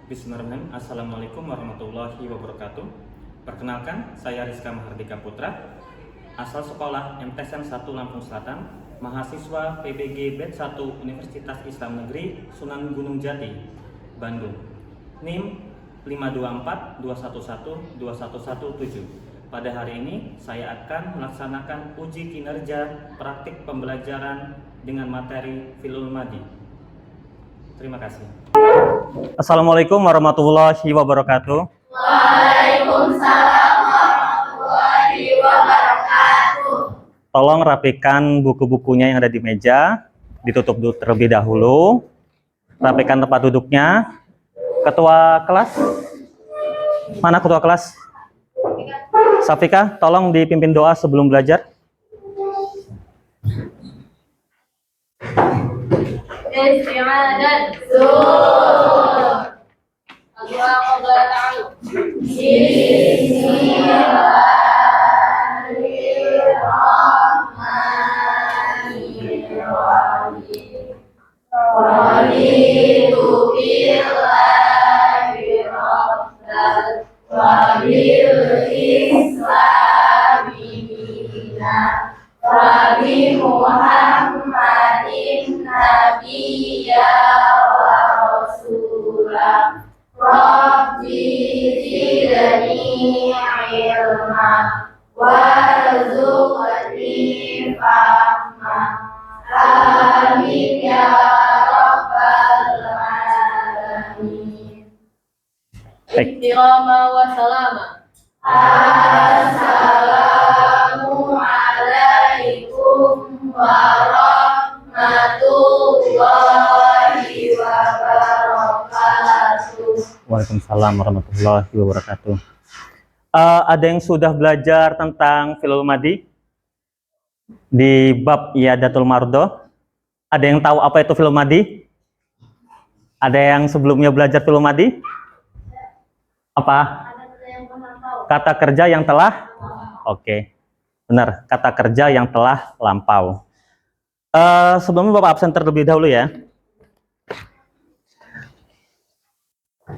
Bismillahirrahmanirrahim. Assalamualaikum warahmatullahi wabarakatuh. Perkenalkan, saya Rizka Mahardika Putra, asal sekolah MTSN 1 Lampung Selatan, mahasiswa PBG Batch 1 Universitas Islam Negeri Sunan Gunung Jati, Bandung. NIM 52421121117. Pada hari ini saya akan melaksanakan uji kinerja praktik pembelajaran dengan materi Fi'lul Madhi. Terima kasih. Assalamualaikum warahmatullahi wabarakatuh. Waalaikumsalam warahmatullahi wabarakatuh. Tolong rapikan buku-bukunya yang ada di meja, ditutup terlebih dahulu. Rapikan tempat duduknya. Ketua kelas, mana ketua kelas? Safika, tolong dipimpin doa sebelum belajar. Isti'adat Zuhur. Allahumma qabla ta'ala. Bismillahirrahmanirrahim. Raditu billahi rabban wa bil islami dinan wa bi Muhammadin nabiyya wa rasulah. Rabbi zidni ilma warzuqni fahma. Amin ya rabbal alamin. Ihtirama wa salama. Assalamu alaikum warahmatullahi wabarakatuh. Waalaikumsalam warahmatullahi wabarakatuh. Ada yang sudah belajar tentang Fi'lul Madhi di bab I'adatul Mardoh? Ada yang tahu apa itu Fi'lul Madhi? Ada yang sebelumnya belajar Fi'lul Madhi? Apa? Kata kerja yang telah? Oke, benar. Kata kerja yang telah lampau. Sebelumnya Bapak absen terlebih dahulu ya.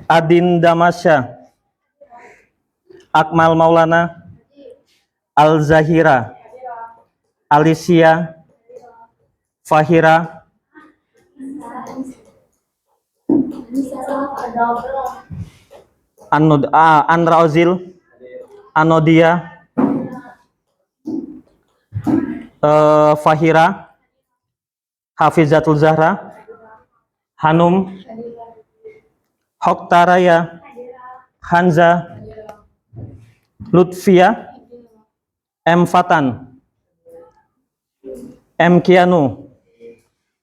Adinda Masya, Akmal Maulana, Al-Zahira, Alicia, Fahira, Anra Ozil, Anodia, Fahira, Hafizatul Zahra, Hanum, Hoktaraya, Hanza, Lutfia, M. Fatan, M. Kianu,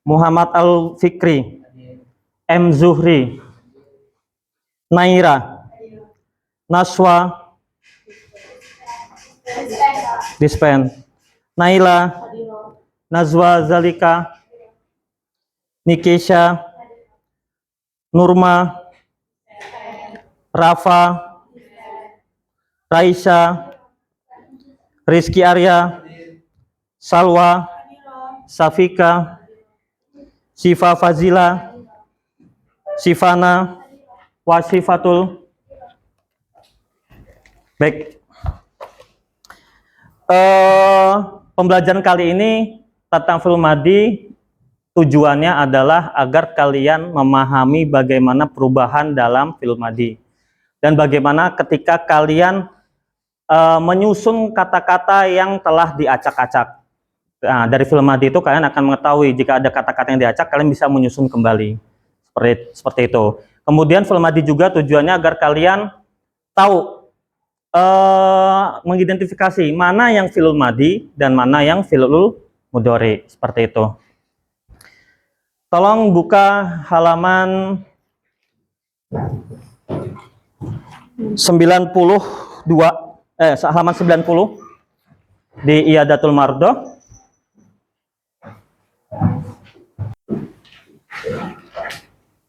Muhammad Al-Fikri, M. Zuhri, Naira, Naswa, Dispen, Naila, Nazwa Zalika, Nikesha, Nurma, Rafa, Raisya, Rizky Arya, Salwa, Safika, Sifa Fazila, Sifana, Wasifatul. Baik. Pembelajaran kali ini tentang Fi'lul Madhi tujuannya adalah agar kalian memahami bagaimana perubahan dalam Fi'lul Madhi dan bagaimana ketika kalian menyusun kata-kata yang telah diacak-acak. Nah, dari Fi'lul Madhi itu kalian akan mengetahui jika ada kata-kata yang diacak, kalian bisa menyusun kembali. Seperti itu. Kemudian Fi'lul Madhi juga tujuannya agar kalian tahu mengidentifikasi mana yang Fi'lul Madhi dan mana yang Fi'lul Mudhari, seperti itu. Tolong buka halaman 90 di I'adatul Mardoh.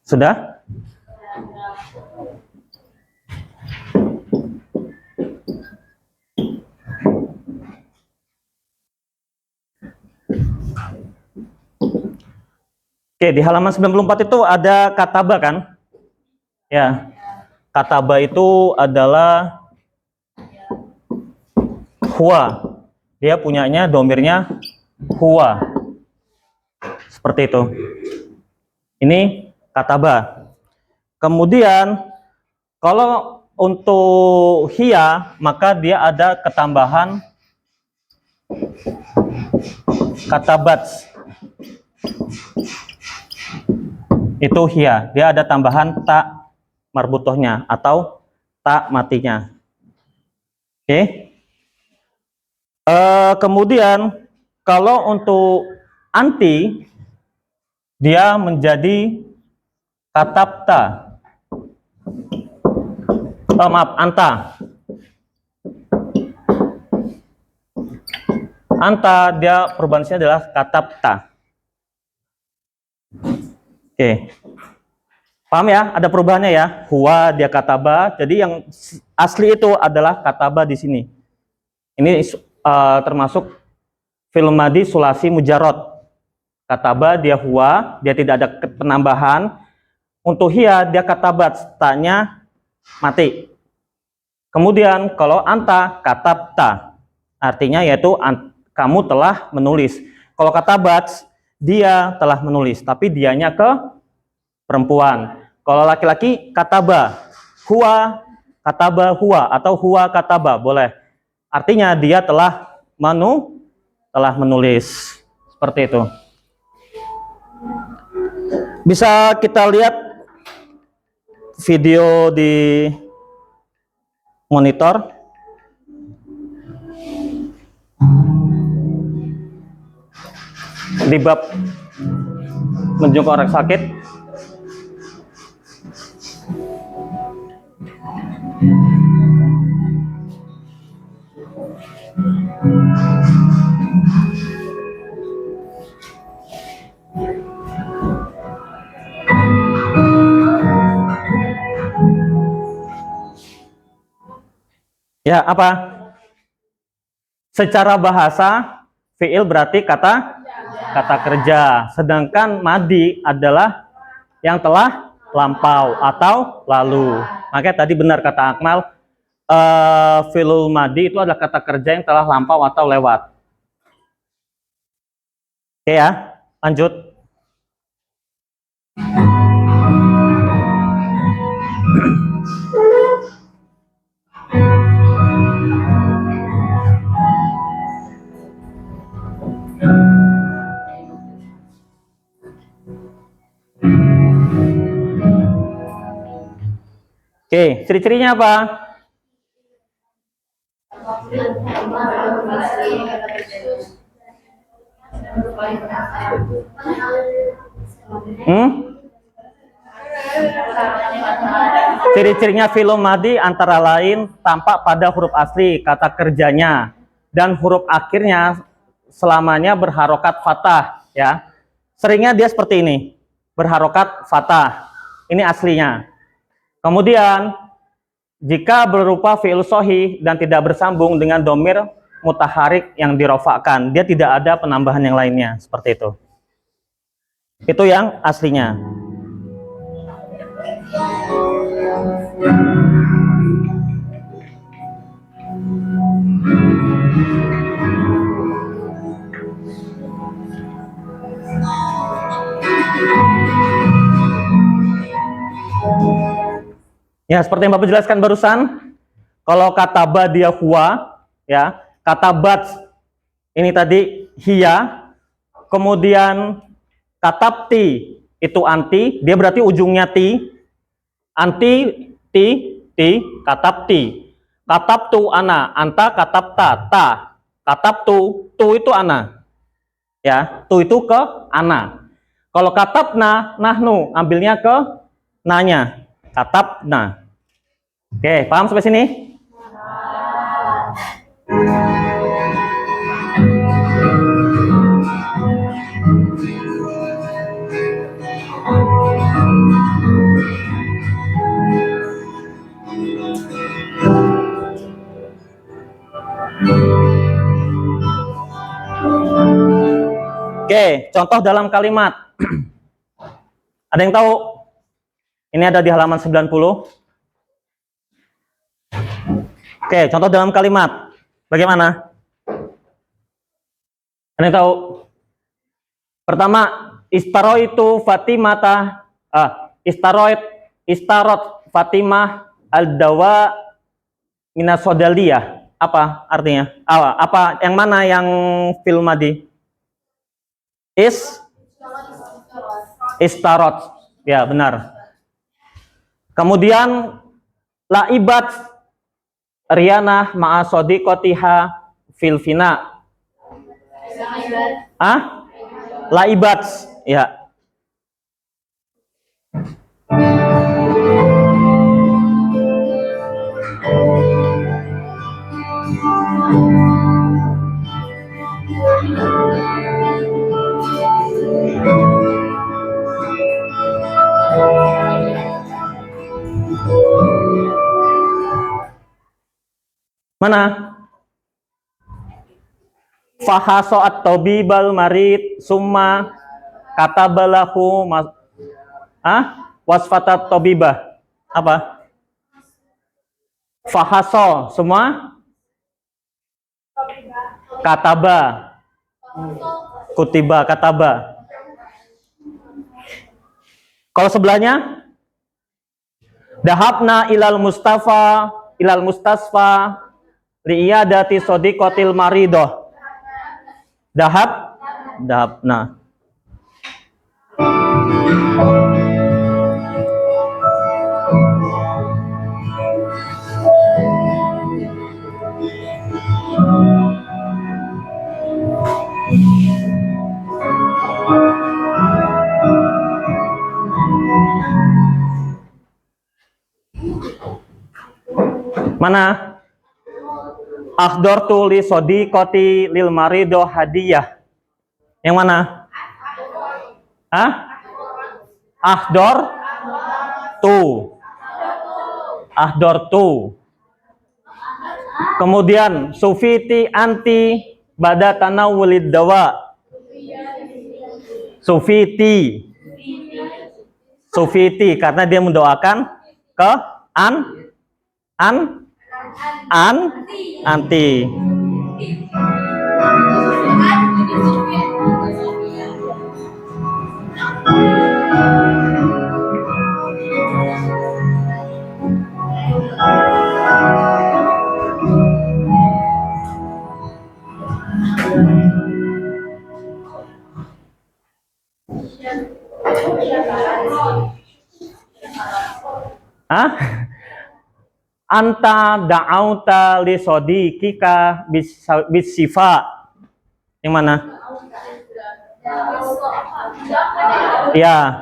Sudah? Oke, di halaman 94 itu ada kataba kan? Ya, kataba itu adalah huwa. Dia punyanya domirnya huwa. Seperti itu. Ini kataba. Kemudian kalau untuk hiya, maka dia ada ketambahan katabat. Itu hiya. Dia ada tambahan tak marbutohnya atau tak matinya. Oke. Kemudian kalau untuk anti, dia menjadi katabta. Maaf, anta. Anta, dia perubahannya adalah katabta. Oke. Paham ya? Ada perubahannya ya. Huwa dia kataba. Jadi yang asli itu adalah kataba di sini. Ini termasuk fi'il madhi sulasi mujarrad. Kataba dia huwa, dia tidak ada penambahan. Untuk hiya dia katabat, tanya mati. Kemudian kalau anta katabta, artinya yaitu kamu telah menulis. Kalau katabat dia telah menulis, tapi dianya ke perempuan. Kalau laki-laki kataba huwa atau huwa kataba boleh. Artinya dia telah menulis. Seperti itu. Bisa kita lihat video di monitor. Di bab menjenguk orang sakit. Ya, apa? Secara bahasa, fi'il berarti kata kerja. Sedangkan madi adalah yang telah lampau atau lalu. Makanya tadi benar kata Akmal, fi'il madi itu adalah kata kerja yang telah lampau atau lewat. Oke ya, lanjut. Oke, ciri-cirinya apa? Ciri-cirinya fi'il madhi antara lain tampak pada huruf asli kata kerjanya dan huruf akhirnya selamanya berharokat fathah ya. Seringnya dia seperti ini, berharokat fathah. Ini aslinya. Kemudian jika berupa fi'il sahih dan tidak bersambung dengan domir mutaharik yang dirofakkan, dia tidak ada penambahan yang lainnya, seperti itu. Itu yang aslinya. Ya, seperti yang Bapak jelaskan barusan, kalau kataba dia huwa, ya, katabat ini tadi hiya, kemudian katabti itu anti, dia berarti ujungnya ti, anti ti, katabti, katabtu ana, anta katabta ta, katabtu tu itu ana, ya, tu itu ke ana. Kalau katabna nahnu, ambilnya ke nanya, katabna. Oke, paham sampai sini? Oke, contoh dalam kalimat. Ada yang tahu? Ini ada di halaman 90. Oke, contoh dalam kalimat. Bagaimana? Ada yang tahu? Pertama, istaroitu Fatimata, istarot Fatimah al-dawa minasodaliyah. Apa artinya? Apa yang mana yang fil madi? Istarot. Ya, benar. Kemudian laibat Riana ma'a sodiqotiha fil fina. Laibat, ya. Mana? Fahaso at-tabibal marid summa katabalahu wasfatat tabibah. Apa? Fahaso semua kataba kutiba kataba. Kalau sebelahnya dahabna ilal mustasfa li'iyadati sodiqotil maridoh. Dahabna. Mana? Akhdortu li sodiqoti lil marido hadiyah. Yang mana? Akhdortu. Kemudian sufiti anti bada tanawulid dawa. Sufiti karena dia mendoakan ke anti. Anta da'auta li sodiqika bisifa. Yang mana? Ya,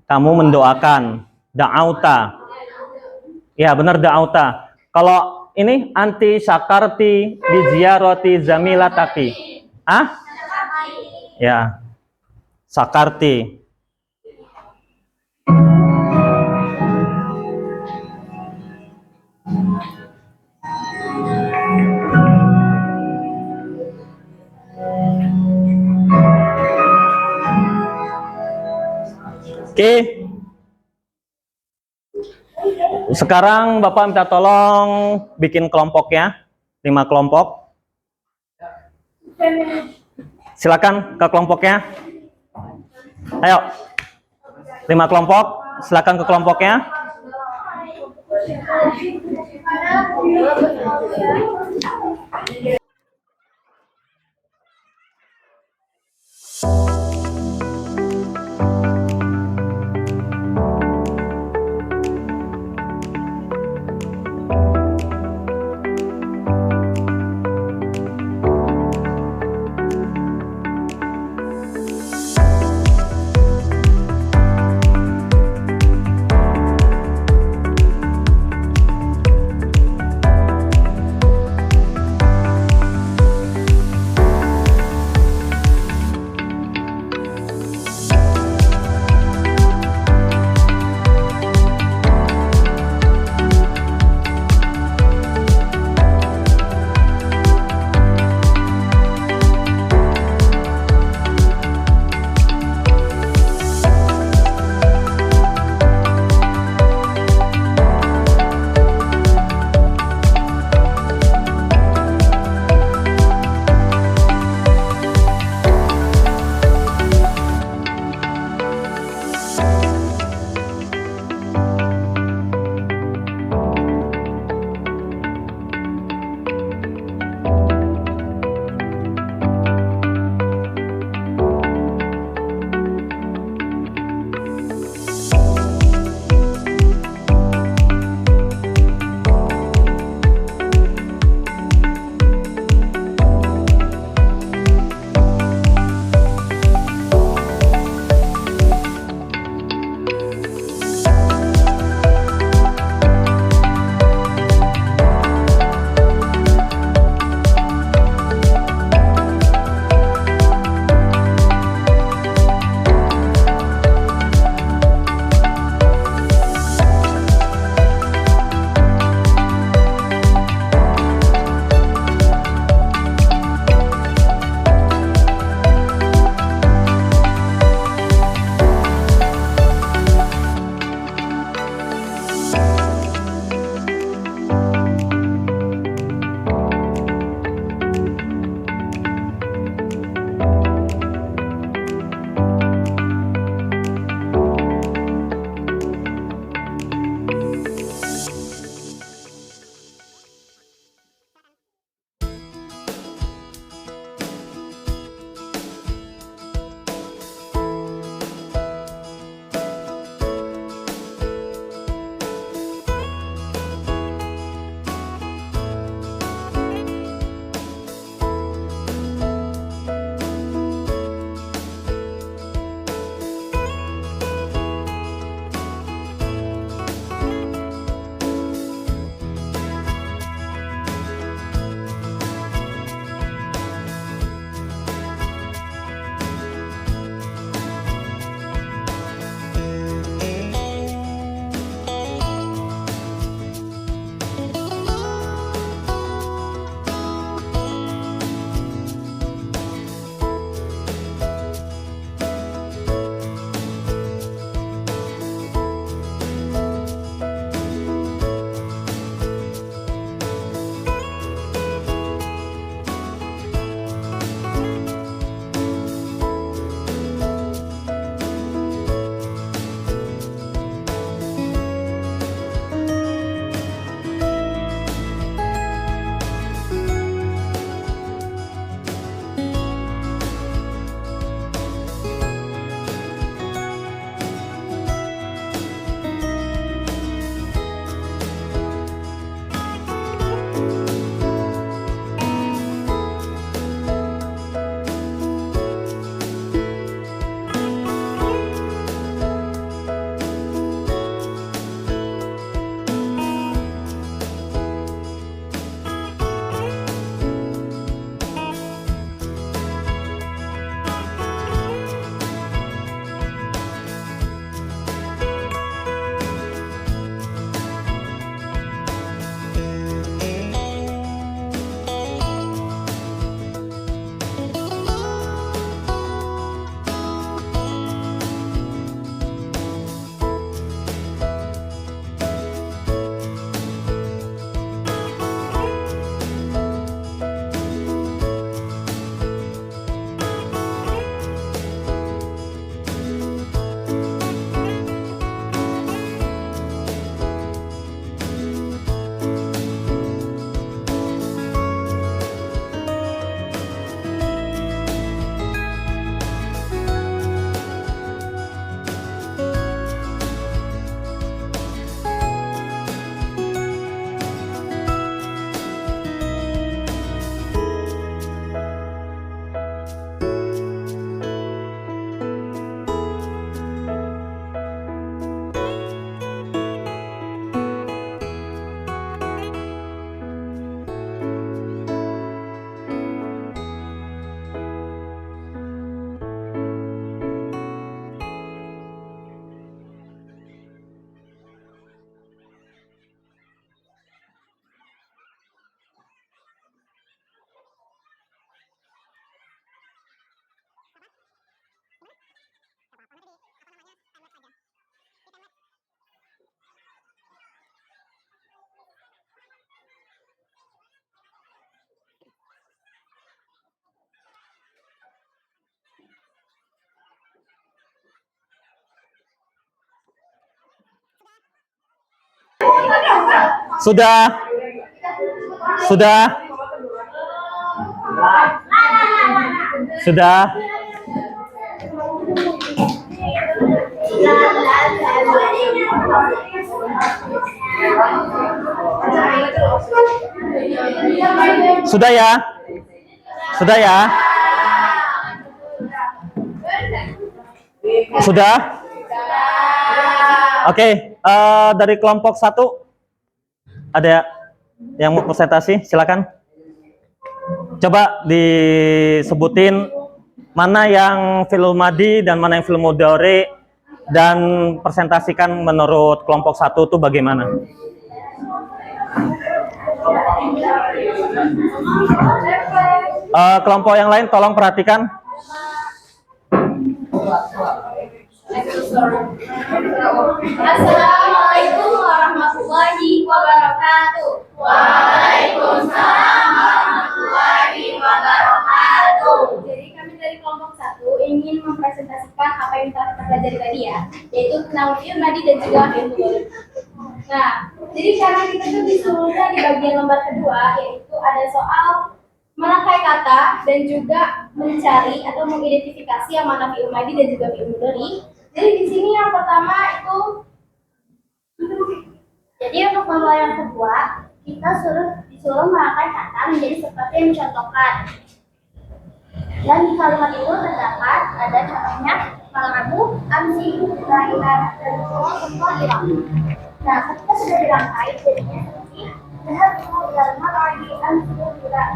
kamu mendoakan. Da'auta. Ya, benar da'auta. Kalau ini anti syakarti bi ziyarati zamilataki. Ya. Sakarti. Oke. Sekarang Bapak minta tolong bikin kelompoknya, 5 kelompok. Silakan ke kelompoknya. Ayo. 5 kelompok, silakan ke kelompoknya. Sudah? Sudah? Sudah? Sudah ya? Sudah ya? Sudah? Oke, dari kelompok 1 ada yang mau presentasi? Silakan. Coba disebutin mana yang fi'il madi dan mana yang fi'il mudhari, dan presentasikan menurut kelompok 1 itu bagaimana. Kelompok yang lain tolong perhatikan. Assalamualaikum warahmatullahi wabarakatuh. Waalaikumsalam warahmatullahi wabarakatuh. Jadi kami dari kelompok 1 ingin mempresentasikan apa yang telah kita pelajari tadi ya, yaitu tentang fi'il madi dan juga fi'il mudhari. Nah, jadi karena kita tuh disuruhnya di bagian lembar kedua, yaitu ada soal merangkai kata dan juga mencari atau mengidentifikasi yang mana fi'il madi dan juga fi'il mudhari. Jadi di sini yang pertama itu, jadi untuk lembar yang kedua kita disuruh merangkai kata menjadi seperti yang dicontohkan. Dan di kalimat itu terdapat ada contohnya malabu, amsi, laila, dan semua hilang. Nah, ketika sudah dirangkai jadinya seperti berhatu dalam mar'i, amsi, laila,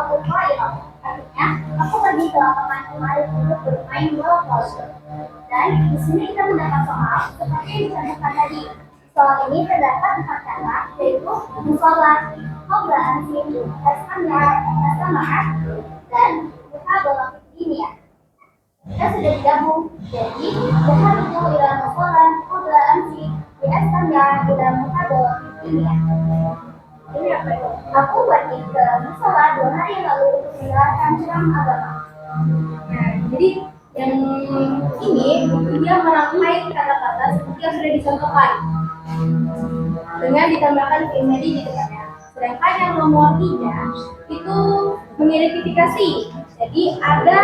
semua hilang. Artinya, aku pergi ke lapangan kemarin untuk bermain bola voli. Dan di sini kita mendapat soal seperti yang dicontohkan tadi. Soal ini terdapat 4 kata, yaitu musola, qobla ansin, astamar, dan muhabala ini ya. Kita sudah digabung. Jadi, berhatu ila musola, qobla ansin, astamar, ila muhabala ini ya. Ini apa itu? Aku pergi ke musola 2 hari lalu untuk mendengarkan ceramah agama. Nah, jadi yang ini dia merangkai kata-kata seperti yang sudah dicontohkan dengan ditambahkan fi'il madi di depannya. Sedangkan yang nomor 3 itu mengidentifikasi. Jadi ada,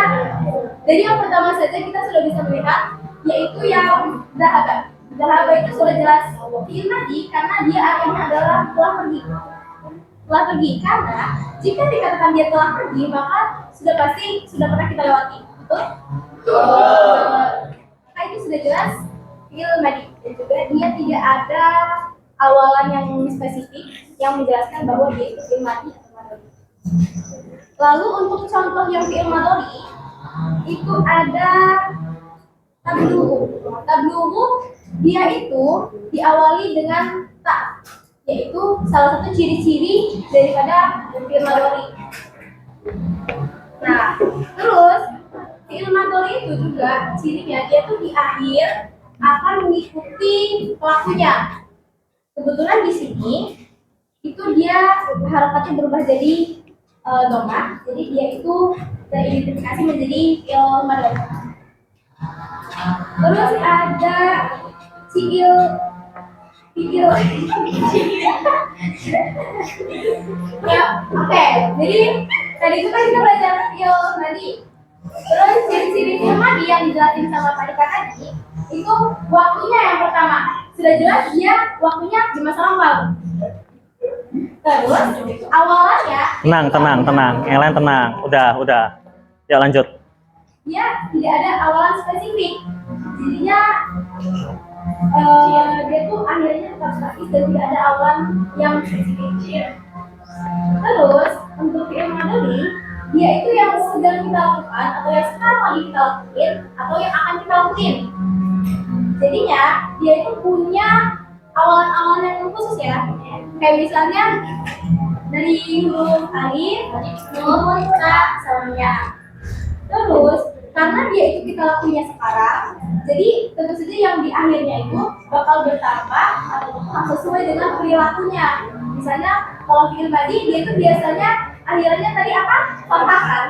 dari yang pertama saja kita sudah bisa melihat, yaitu yang dhahaba. Dhahaba itu sudah jelas fi'il madi karena dia artinya adalah telah pergi. Telah pergi karena jika dikatakan dia telah pergi maka sudah pasti sudah pernah kita lewati. Betul? Maka itu sudah jelas fi'il madi, dan juga dia tidak ada awalan yang spesifik yang menjelaskan bahwa dia itu fi'il madi atau madhari. Lalu untuk contoh yang fi'il madhari itu ada tabluhu. Tabluhu dia itu diawali dengan ta, yaitu salah satu ciri-ciri daripada fi'il madhari. Nah, terus fi'il madhari itu juga cirinya dia tuh di akhir akan mengikuti pelakunya. Kebetulan di sini itu dia harokatnya berubah jadi dhamma, jadi dia itu teridentifikasi menjadi fi'il madhari. Terus ada fi'il ya, oke. Jadi tadi itu kan kita belajar fi'il madi. Terus ciri-ciri fi'il madi yang dijelasin sama Pak Dika tadi itu waktunya yang pertama sudah jelas dia waktunya di masa lampau. Terus awalannya Tenang. Yang lain tenang. Udah. Ya lanjut. dia tidak ada awalan spesifik. Jadinya dia tuh akhirnya tetap statis dan tidak ada awalan yang spesifik. Terus untuk fi'il madhari dia itu yang sedang kita lakukan atau yang sekarang lagi kita lakuin atau yang akan kita lakuin. Jadinya dia itu punya awalan-awalan yang khusus ya. Kayak misalnya dari huruf alif, nun, ta, samanya. Terus karena dia itu kita lakuinnya sekarang, jadi tentu saja yang di akhirnya itu bakal bertambah atau sesuai dengan perilakunya. Misalnya kalau fi'il madi dia itu biasanya akhirnya tadi apa? Fathah kan?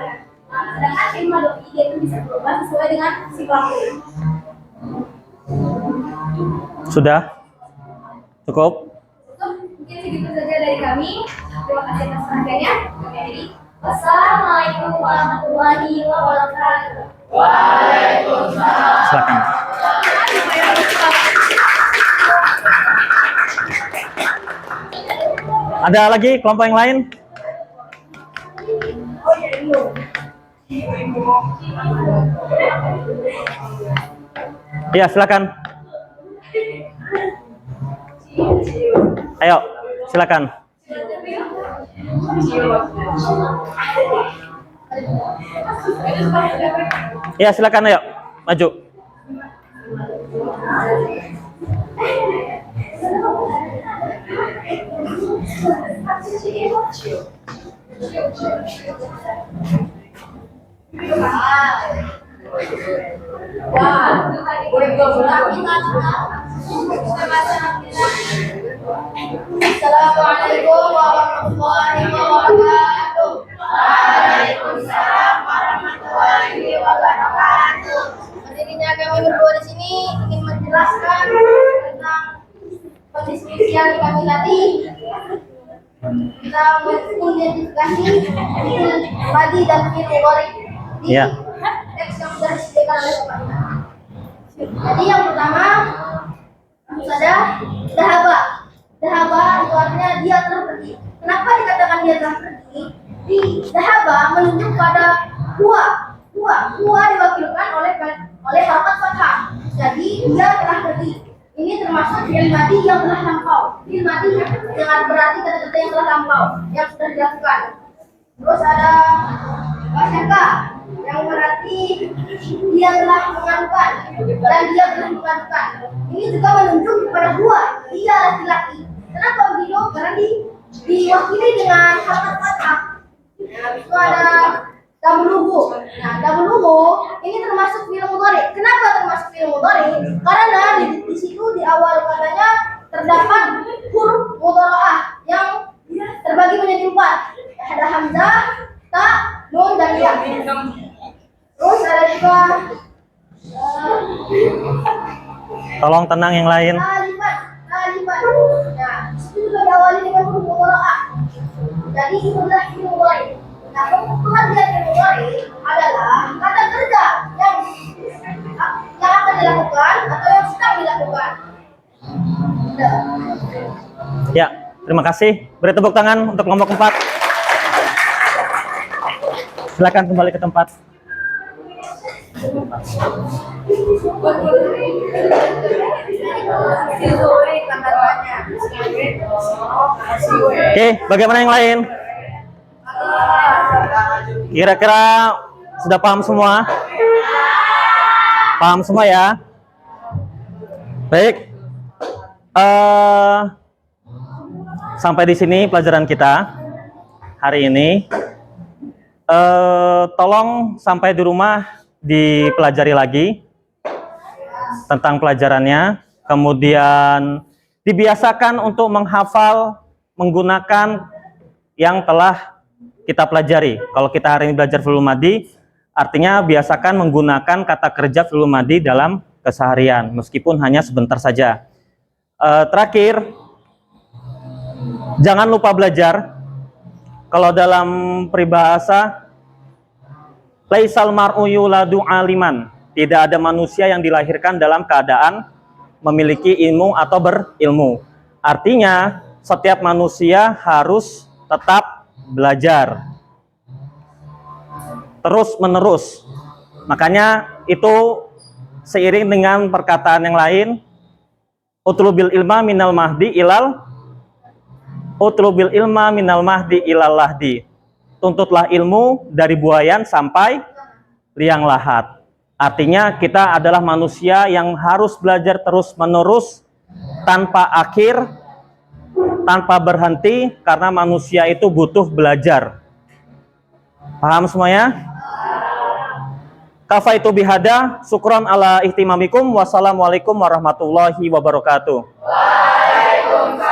Nah, sedangkan fi'il madhari dia itu bisa berubah sesuai dengan si pelaku. Sudah? Cukup? Mungkin segitu saja dari kami. Terima kasih atas perhatiannya. Kami akhiri. Wassalamualaikum warahmatullahi wabarakatuh. Silakan. Ada lagi kelompok yang lain? Iya, silakan. Ayo, silakan. Iya, silakan, ayo. Maju. Assalamualaikum warahmatullahi wabarakatuh. Waalaikumsalam warahmatullahi wabarakatuh. Berdirinya kami berdua di sini ingin menjelaskan tentang kondisi yang kami latih. Kita mengidentifikasi fi'il madhi dan fi'il mudhari di Iya. teks yang sudah disediakan oleh Bapak. Jadi yang pertama harus ada dahaba. Dahaba itu artinya dia telah pergi. Kenapa dikatakan dia telah pergi? Di dahaba menunjuk pada huwa. Huwa diwakilkan oleh harakat fathah. Jadi dia telah pergi. Ini termasuk fi'il madhi yang telah lampau. Fi'il madhi dengan berarti kata-kata yang telah lampau, yang sudah dilakukan. Terus ada wasyaka yang berarti dia telah mengadukan dan dia telah mengadukan. Ini juga menunjuk kepada huwa, dia laki-laki. Kenapa begitu? Karena diwakili dengan harakat fathah. Habis itu ada Dabluhu. Nah, dabluhu ini termasuk fi'il mudhari. Kenapa termasuk fi'il mudhari? Karena di situ di awal katanya terdapat huruf mudhara'ah yang terbagi menjadi 4. Ada hamzah, ta, nun dan ya. Terus ada juga Tolong tenang yang lain. alifat. Nah, itu juga diawali dengan huruf mudhara'ah. Jadi itu adalah fi'il mudhari. Nah, pengertian fi'il mudhari adalah kata kerja yang akan dilakukan atau yang sedang dilakukan. Ya, terima kasih. Beri tepuk tangan untuk kelompok 4. Silakan kembali ke tempat. Oke, bagaimana yang lain? Kira-kira sudah paham semua? Paham semua ya? Baik. Sampai di sini pelajaran kita hari ini. Tolong sampai di rumah dipelajari lagi tentang pelajarannya. Kemudian dibiasakan untuk menghafal menggunakan yang telah kita pelajari. Kalau kita hari ini belajar fi'il madhi, artinya biasakan menggunakan kata kerja fi'il madhi dalam keseharian, meskipun hanya sebentar saja. Terakhir, jangan lupa belajar. Kalau dalam peribahasa, laisal mar'u yuladu aliman, tidak ada manusia yang dilahirkan dalam keadaan memiliki ilmu atau berilmu. Artinya, setiap manusia harus tetap belajar terus-menerus. Makanya itu seiring dengan perkataan yang lain, utlubil ilma minal mahdi ilal lahdi. Tuntutlah ilmu dari buayan sampai liang lahat. Artinya kita adalah manusia yang harus belajar terus-menerus tanpa akhir, tanpa berhenti, karena manusia itu butuh belajar. Paham semuanya? Kafaitu bihada, syukron ala ihtimamikum, wassalamualaikum warahmatullahi wabarakatuh. Waalaikumsalam.